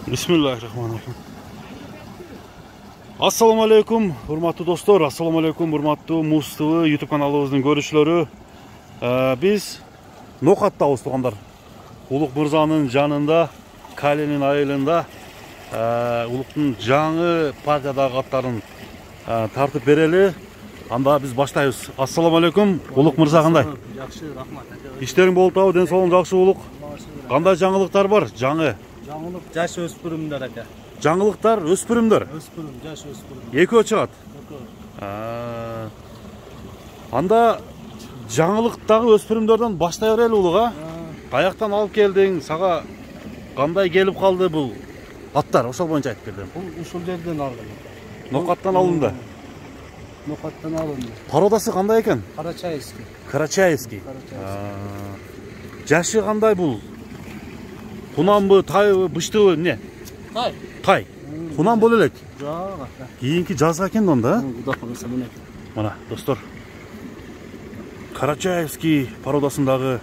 Bismillahirrahmanirrahim. Assalamu alaikum, hurmatlı dostlar. Assalamu alaikum, hurmatlı Mustafa YouTube kanalımızın görüşleri. Biz Noqat'tayız tuğanlar. Uluk Mırza'nın canında, Kale'nin ayılında Uluk'un canı partiyadagi atların tartıp bereli. Anda biz başlayız. Assalamu alaikum, Uluk Mırza qanday? Yaxşı, rahmat. İşlerin bol tabu, den soğun жақсы Uluk. Qanday жаңылықтар бар? Жаңы. Жаңылық жаш өспірімдер aka. Жаңылықтар өспірімдер. Өспірім, жаш өспірім. Екеу шығады. Анда жаңылықтағы өспірімдерден баштай берелі Улуға. Қаяқтан алып келдің, саға қандай келіп қалды бұл аттар? Ошол бойынша айтып бердім. Бұл ушул жерден алдым. Ноқаттан алынды. Ноқаттан алынды. Пародасы қандай екен? Карачаевский. Карачаевский. Жашы қандай бұл? Құнан тай бұшты не? Тай. Тай. Құнан бол елек. Жоқ. Кейінгі жазға екен онда? Құдақымызда міне. Мына, достар. Карачаевский пародасындағы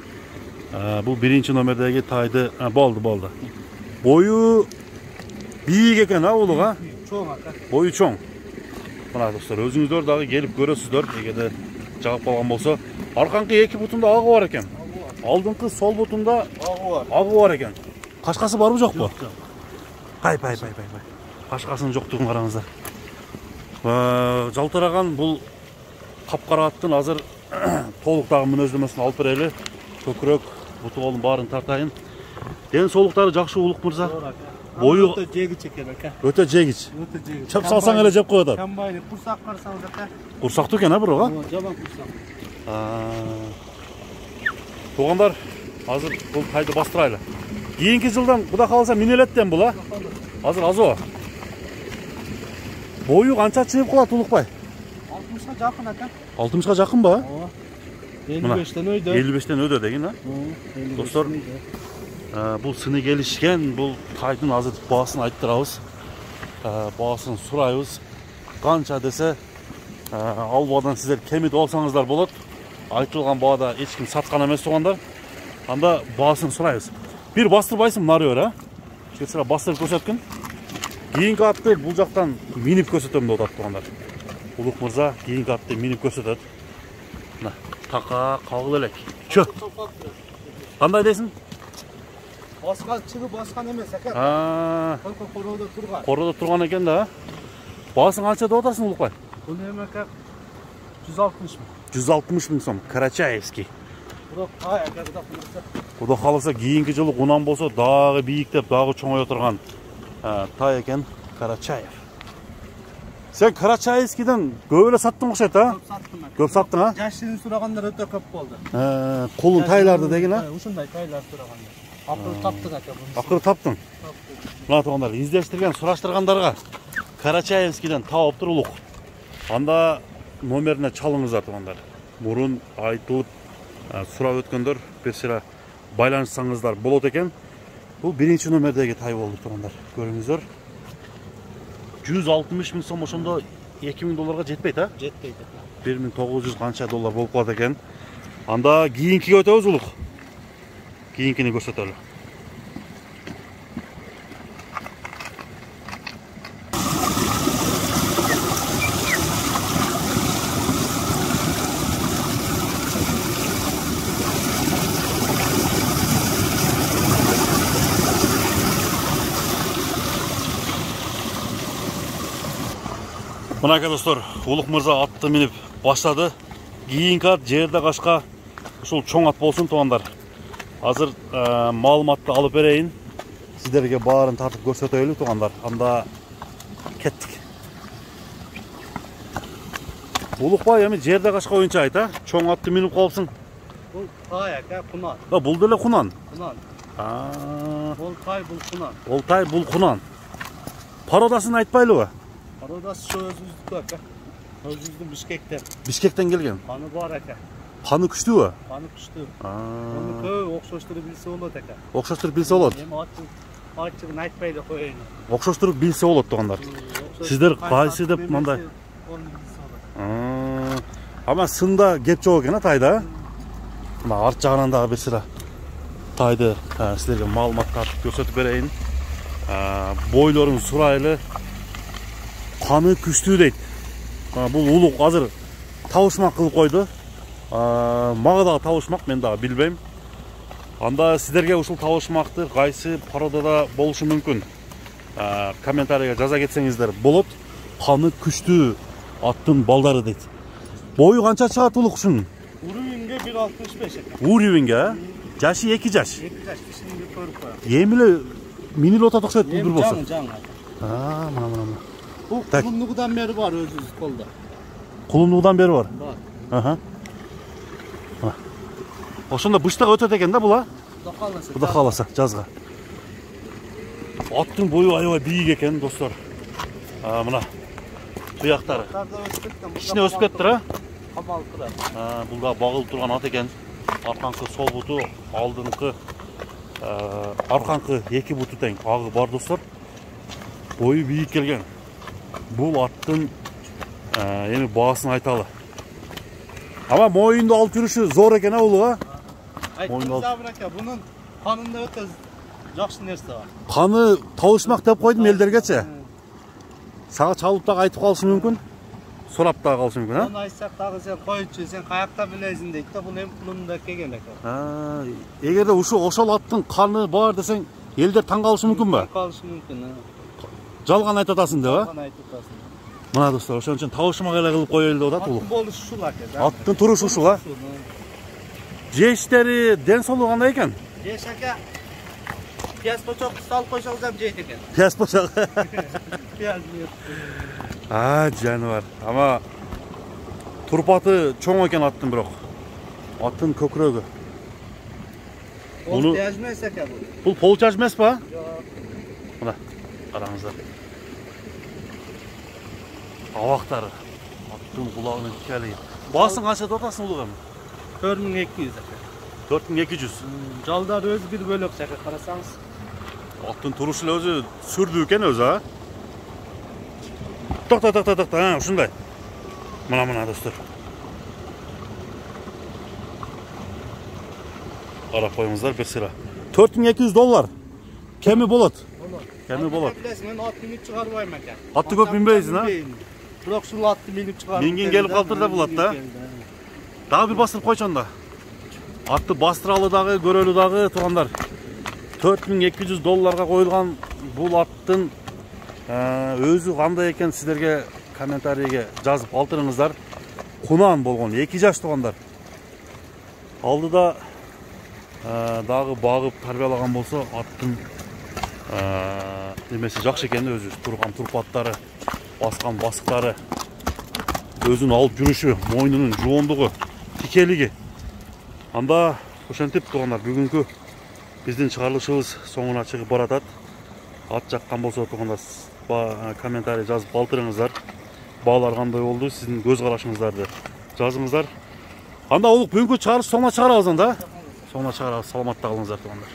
бұл бірінші номердегі тайды болды. Бойы биік екен, Улуға? Чоң ака. Бойы чоң. Мына, достар, өзіңіздер дағы келіп көресіздер, егерде жағып қалған болса. Арқанқы екі бұтында ағы бар екен. Алдыңқы сол бұтында ағы бар екен. Қашқасы бар бұ жоқ бұ? Пай. Қашқасының жоқтығын қараңыздар. Жалтыраған бұл қапқара аттың азыр толықтағы мінөздемесін алып берелі. Көкірек, бұты қолын барын тартайын. Ден солықтары жақшы Улук Мырза. Бойы өте жегіч екен ака. Өте жегіч. Чөп салсаң әлі жеп қойады. Камбайны құрсақ қарсаңыз ака. Құрсақты екен, бір оға? Жабан құрсақ. Туғандар, азыр бұл тайды бастырайлы. Кейінгі жылдан бұда қалса минелеттен бұл, Азыр азы. Бойы қанша шығып қалады Улукбай? 60-ға жақын ака. 60-ға жақын ба? 55-тен өйді. 55-тен өйді деген, Достар, бұл сыны келішкен, бұл тайдың азыр бағасын айттырамыз. Бағасын сұрайыз. Қанша десе, албадан сіздер кемет олсаңыздар болады. Айтылған бағада ешкім сатқан емес туғандар. Анда бағасын сұрайыз. Bir bastırbaysın narıyor, Geçsene bastırıp gösterken. Кейінгі атты бұл жақтан минип көсетем деп отады туғандар. Улук Мырза кейінгі атты минип көсетеді. Тақа қағыл елек. Чө. Қандай дейсің? Басқан шығып басқан емес ака. Қорода тұрған. Қорода тұрған екен да. Басың қанша деп отасың Улукбай? Бұл неме ака 160 мың. 160 мың сом. Карачаевский. Құда қаласа кейінгі жылы құнан болса дағы биіктеп, дағы чоңай отырған тай екен Карачаев. Сен Карачаевскийден көбеле саттың ұқсайды, Көп саттың, Жашын сұрағандар өте көп болды. Қолын тайларды деген, Ұшындай тайлар сұрағандар. Ақыры таптың ака. Ақыры таптың. Мына туғандар, издештірген, сұраштырғандарға Карачаевскийден тауып тұр Улук. Анда номеріне чалыңыздар туғандар. Бұрын айтылып сұрап өткендер, персера байланышсаңыздар болады екен. Бұл бірінші номердегі тай болды тұрғандар. Көріңіздер. 160 мың сом ошонда 2000 долларға жетпейді, Жетпейді. 1900 қанша доллар болып қалады екен. Анда кейінкіге өтеміз Улук. Кейінкіні көрсетелі. Мына достар, Улук Мырза атты минип баштады. Кейінгі ат жерде қашқа ушул чоң ат болсын туғандар. Азыр маалыматты алып берейін. Сіздерге барын тартып көрсөтөйлү туғандар. Анда кеттік. Улукбай эми жерде қашқа ойынша айт, Чоң атты минип қалыпсың. Бұл тай ака, құнан. Бұл деле құнан. Құнан. Ол тай, бұл құнан. Ол тай, бұл құнан. Пародасын айтпайлы ба? Пародасы сөзүздүк ака. Сөзүздүн Бишкектен. Бишкектен келген. Қаны бар ака. Қаны күштүү ба? Қаны күштүү. Оны көп окшоштуруп билсе болот ака. Окшоштуруп билсе болот. Эми ачыгын айтпай эле коеюн. Окшоштуруп билсе болот тугандар. Сиздер кайсы деп мындай? Ама сында кеп жок экен тайда. Мына арт жагынан дагы бир сыра тайды силерге маалымат тартып көрсөтүп берейин. Boylorun suraylı, kanı күчтүү дейт. Бул улук азыр табышмак кылып койду. Мага дагы табышмак, мен дагы билбейм. Анда сиздерге ушул табышмакты кайсы породада болушу мүмкүн? Комментарийге жаза кетсеңиздер болот. Каны күчтүү аттын балдары дейт. Бою канча чыгат улук ушунун? Уровенге 1.65 экен. Уровенге? Жашы 2 жаш. 2 жаш кишини көрүп коём. Эмиле минил отат окшойт бул бир болсо. Жаңы. Мына. Бул кулундугудан бери бар өзүбүз колдо. Кулундугудан бери бар. Бар. Ошондо быштак өтөт экен да була? Куда кааласа жазга. Аттын бою аябай бийик экен, достор. Мына туяктары. Кичине өсүп кетти, Камалып турат. Бул да багылып турган ат экен. Арканкы сол буту, алдыңкы арканкы эки буту тең агы бар, достор. Бою бийик келген. Бул аттын эми баасын айталы. Ама моюнду алып жүрүшү зор экен улуга. Айтыңыз абырака, бунун канында өтө жакшы нерсе бар. Каны табышмак деп койдум элдергечи. Сага чалып дагы айтып калышы мүмкүн. Сурап дагы калышы мүмкүн, Оны айтсак дагы сен койчу, сен каякта билесиң дейт да, бул эми кулунда келген экен. Эгерде ошол аттын каны бар десең, элдер таң калышы мүмкүн ба? Калышы мүмкүн. Жалган айтып атасың деп, Жалган айтып атасың. Мына достор, ошон үчүн табышмак эле кылып коелу деп атат улук. Аттын болушу ушул экен. Аттын турушу ушул, Жештери, ден соолугу кандай экен? Жеш ака. Пияз почок салып койсоңуз ham жейт экен. Пияз почок. Пияз. Жаныбар. Ама турпаты чоң экен аттын бирок. Аттын көкүрөгү. Бул пияз эмес экен бул. Бул полчаж эмес ба? Жок. Мына караңыздар. Абактары. Аттын кулагынын тикелиги. Баасын канча деп атасың улугам? 4200 экен. 4200. Жалдар өзү бир бөлөк жака карасаңыз. Аттын турушу эле өзү сүрдүү экен өзү, Токта, ушундай. Мына достор. Карап коюңуздар бир сыра. $4200. Кеми болот. Кеми болот. Мен атты минип чыгарбайм экен. Атты көп минбейсиң, Бирок ушул атты минип чыгарып. Минген келип калыптыр да булат да. Дагы бир басып койчу анда. Атты бастыралы дагы, көрөлү дагы тургандар. $4200 коюлган бул аттын өзү кандай экен сиздерге комментарийге жазып калтырыңыздар. Кунан болгон 2 жаш тугандар. Алдыда дагы багып тарбиялаган болсо аттын немеси жакшы экен, өзү турган турпаттары, баскан басыктары, өзүн алып жүрүшү, мойнунун жуундугу, тикелиги. Анда ошентип тугандар, бүгүнкү биздин чыгарылышыбыз соңуна чыгып баратат. Ат жаккан болсо тугандар комментарий жазып калтырыңыздар. Баалар кандай болду, сиздин көз карашыңыздарды жазыңыздар. Анда улук бүгүнкү чыгарыш соңуна чыгарабыз анда. Соңуна чыгарабыз. Саламатта калыңыздар тугандар.